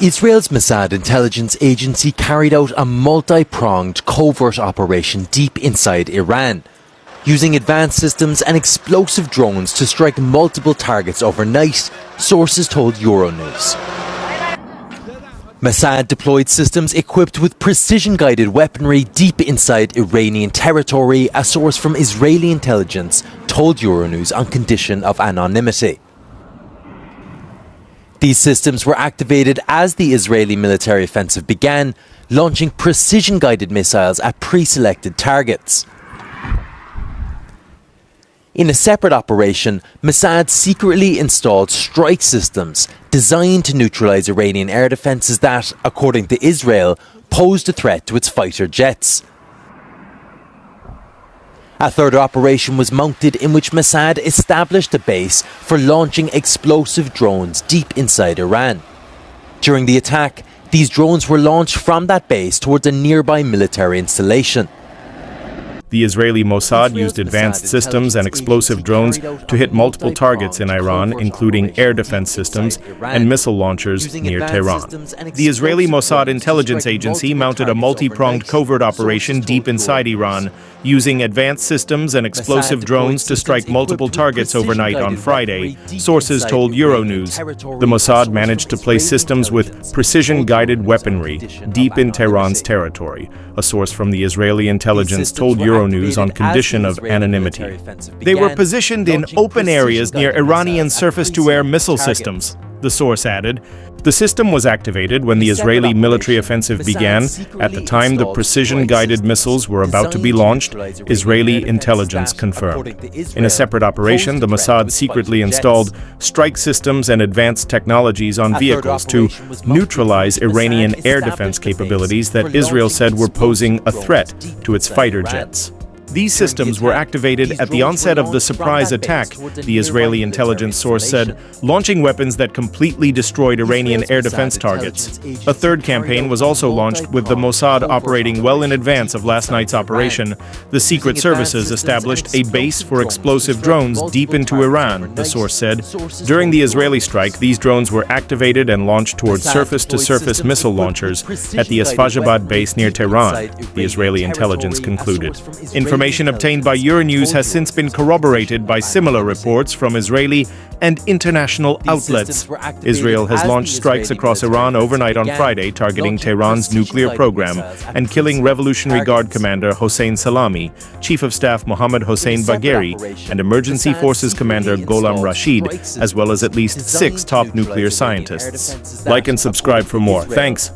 Israel's Mossad intelligence agency carried out a multi-pronged covert operation deep inside Iran, using advanced systems and explosive drones to strike multiple targets overnight, sources told Euronews. Mossad deployed systems equipped with precision-guided weaponry deep inside Iranian territory, a source from Israeli intelligence told Euronews on condition of anonymity. These systems were activated as the Israeli military offensive began, launching precision-guided missiles at pre-selected targets. In a separate operation, Mossad secretly installed strike systems designed to neutralize Iranian air defenses that, according to Israel, posed a threat to its fighter jets. A third operation was mounted in which Mossad established a base for launching explosive drones deep inside Iran. During the attack, these drones were launched from that base towards a nearby military installation. The Israeli Mossad used advanced systems and explosive drones to hit multiple targets in Iran, including air defense systems and missile launchers near Tehran. The Israeli Mossad intelligence agency mounted a multi-pronged covert operation deep inside Iran, using advanced systems and explosive drones to strike multiple targets overnight on Friday, sources told Euronews. The Mossad managed to place systems with precision-guided weaponry deep in Tehran's territory, a source from the Israeli intelligence told Euronews on condition of anonymity. They were positioned in open areas near Iranian surface-to-air missile systems, the source added. The system was activated when the Israeli military offensive began. At the time the precision-guided missiles were about to be launched, Israeli intelligence confirmed. In a separate operation, the Mossad secretly installed strike systems and advanced technologies on vehicles to neutralize Iranian air defense capabilities that Israel said were posing a threat to its fighter jets. These systems were activated at the onset of the surprise attack, the Israeli intelligence source said, launching weapons that completely destroyed Iranian air defense targets. A third campaign was also launched with the Mossad operating well in advance of last night's operation. The secret services established a base for explosive drones deep into Iran, the source said. During the Israeli strike, these drones were activated and launched towards surface-to-surface missile launchers at the Isfahabad base near Tehran, the Israeli intelligence concluded. Information obtained by Euronews has since been corroborated by similar reports from Israeli and international outlets. Israel has launched strikes across Iran overnight on Friday, targeting Tehran's nuclear program and killing Revolutionary Guard Commander Hossein Salami, Chief of Staff Mohammad Hossein Bagheri, and Emergency Forces Commander Gholam Rashid, as well as at least 6 top nuclear scientists. Like and subscribe for more. Thanks.